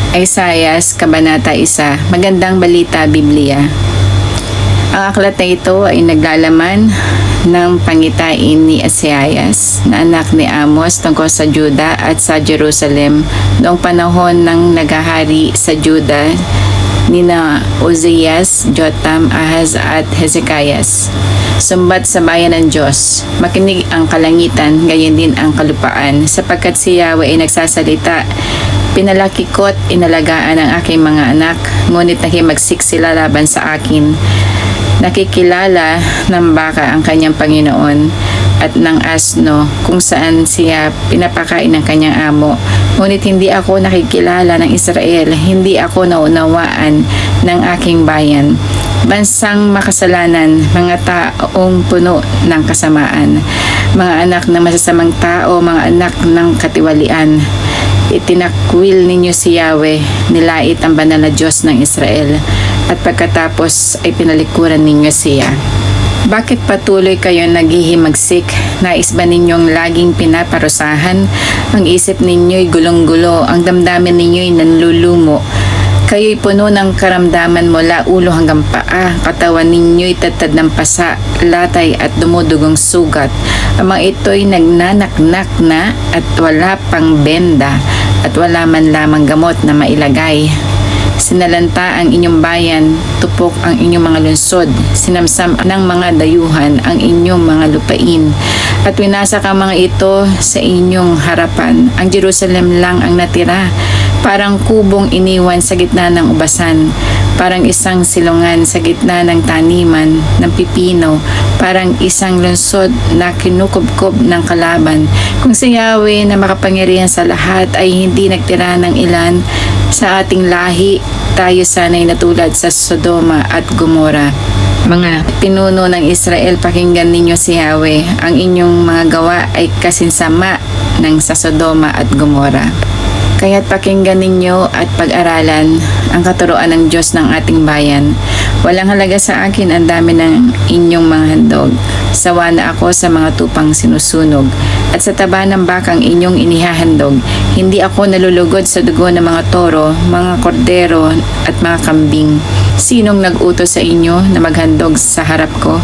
Isaias, Kabanata 1, Magandang Balita, Biblia. Ang aklat na ito ay naglalaman ng pangitain ni Isaias na anak ni Amos tungkol sa Juda at sa Jerusalem noong panahon ng naghahari sa Juda nina Ozias, Jotam, Ahaz at Hezekias. Sumbat sa bayan ng Diyos, makinig ang kalangitan, gayon din ang kalupaan, sapagkat si Yahweh ay nagsasalita. Pinalaki ko't inalagaan ang aking mga anak, ngunit nakimagsik sila laban sa akin. Nakikilala ng baka ang kanyang Panginoon at ng asno kung saan siya pinapakain ng kanyang amo. Ngunit hindi ako nakikilala ng Israel, hindi ako naunawaan ng aking bayan. Bansang makasalanan, mga taong puno ng kasamaan, mga anak ng masasamang tao, mga anak ng katiwalian. Itinakwil ninyo si Yahweh, nilait ang banal na Diyos ng Israel, at pagkatapos ay pinalikuran ninyo siya. Bakit patuloy kayo naghihimagsik? Nais ba ninyong laging pinaparusahan? Ang isip ninyo'y gulong-gulo, ang damdamin ninyo'y nanlulumo. Kayo'y puno ng karamdaman mula ulo hanggang paa. Katawan ninyo'y tatad ng pasa, latay at dumudugong sugat. Ang mga ito'y nagnanaknak na at wala pang benda at wala man lamang gamot na mailagay. Sinalanta ang inyong bayan, tupok ang inyong mga lungsod, sinamsam ng mga dayuhan ang inyong mga lupain, at winasak ang mga ito sa inyong harapan. Ang Jerusalem lang ang natira, parang kubong iniwan sa gitna ng ubasan, parang isang silungan sa gitna ng taniman ng pipino, parang isang lungsod na kinukubkob ng kalaban. Kung si Yahweh na makapangyarihan sa lahat ay hindi nagtira ng ilan sa ating lahi, tayo sana'y natulad sa Sodoma at Gomora. Mga pinuno ng Israel, pakinggan ninyo si Yahweh. Ang inyong mga gawa ay kasinsama ng sa Sodoma at Gomora. Kaya't pakinggan ninyo at pag-aralan ang katuroan ng Diyos ng ating bayan. Walang halaga sa akin ang dami ng inyong mga handog. Sawa na ako sa mga tupang sinusunog at sa taba ng bakang inyong inihahandog. Hindi ako nalulugod sa dugo ng mga toro, mga kordero at mga kambing. Sinong nag-utos sa inyo na maghandog sa harap ko?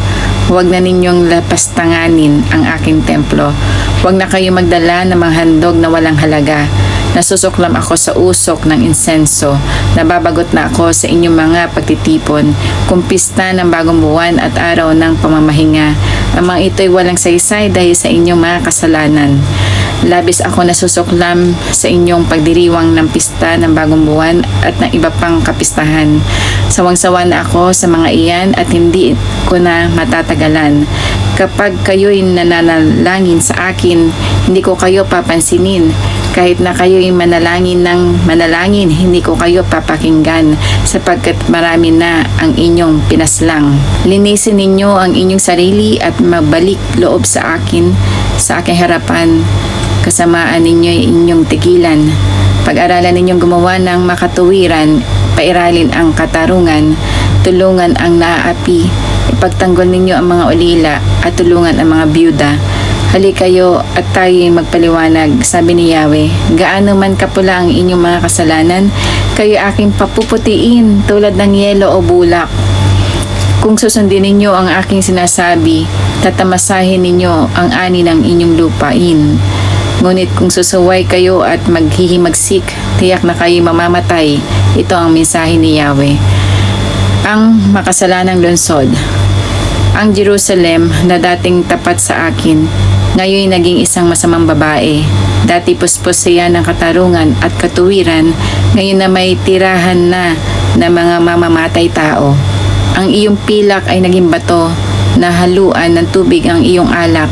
Huwag na ninyong lapastanganin ang aking templo. Huwag na kayo magdala ng mga handog na walang halaga. Nasusuklam ako sa usok ng insenso. Nababagot na ako sa inyong mga pagtitipon. Kumpista ng bagong buwan at araw ng pamamahinga. Ang mga ito'y walang saysay dahil sa inyong mga kasalanan. Labis ako nasusuklam sa inyong pagdiriwang ng pista ng bagong buwan at ng iba pang kapistahan. Sawang-sawa na ako sa mga iyan at hindi ko na matatagalan. Kapag kayo'y nananalangin sa akin, hindi ko kayo papansinin. Kahit na kayo'y manalangin ng manalangin, hindi ko kayo papakinggan sapagkat marami na ang inyong pinaslang. Linisin ninyo ang inyong sarili at mabalik loob sa akin, sa aking harapan. Kasamaan ninyo ay inyong tigilan. Pag-aralan ninyong gumawa ng makatuwiran, pairalin ang katarungan, tulungan ang naaapi, ipagtanggol ninyo ang mga ulila at tulungan ang mga byuda. Halik kayo at tayo'y magpaliwanag, sabi ni Yahweh. Gaano man kapula ang inyong mga kasalanan, kayo aking papuputiin tulad ng yelo o bulak. Kung susundin ninyo ang aking sinasabi, tatamasahin ninyo ang ani ng inyong lupain. Ngunit kung susuway kayo at maghihimagsik, tiyak na kayo mamamatay. Ito ang mensahe ni Yahweh. Ang makasalanang lungsod. Ang Jerusalem na dating tapat sa akin, ngayon naging isang masamang babae. Dati puspos siya ng katarungan at katuwiran, ngayon na may tirahan na mga mamamatay tao. Ang iyong pilak ay naging bato, nahaluan ng tubig ang iyong alak.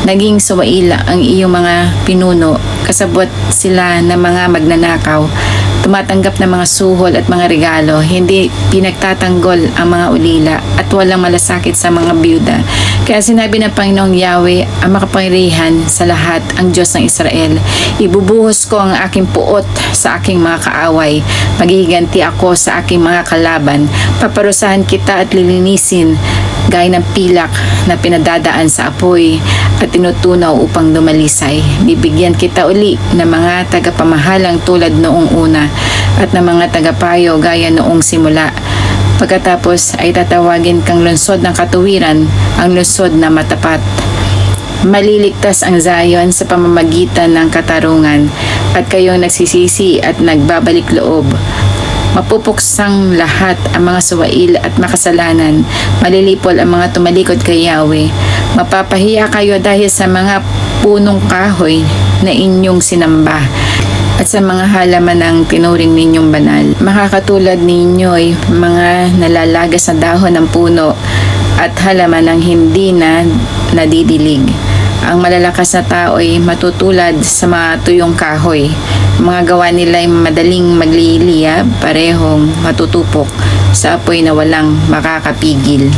Naging suwaila ang iyong mga pinuno, kasabot sila ng mga magnanakaw. Tumatanggap ng mga suhol at mga regalo, hindi pinagtatanggol ang mga ulila at walang malasakit sa mga byuda. Kaya sinabi ng Panginoong Yahweh, ang makapangyarihan sa lahat, ang Diyos ng Israel, ibubuhos ko ang aking puot sa aking mga kaaway. Maghihiganti ako sa aking mga kalaban. Paparusahan kita at lilinisin. gaya ng pilak na pinadadaan sa apoy at tinutunaw upang dumalisay. Bibigyan kita uli ng mga tagapamahalang tulad noong una at ng mga tagapayo gaya noong simula. Pagkatapos ay tatawagin kang lungsod ng katuwiran, ang lungsod na matapat. Maliligtas ang Zion sa pamamagitan ng katarungan at kayong nagsisisi at nagbabalik loob. Mapupuksang lahat ang mga suwail at makasalanan. Malilipol ang mga tumalikod kay Yahweh. Mapapahiya kayo dahil sa mga punong kahoy na inyong sinamba at sa mga halaman ng tinuring ninyong banal. Makakatulad ninyo'y mga nalalagas na dahon ng puno at halaman ng hindi na nadidilig. Ang malalakas na tao ay matutulad sa mga tuyong kahoy. Mga gawa nila ay madaling magliliya, parehong matutupok sa apoy na walang makakapigil.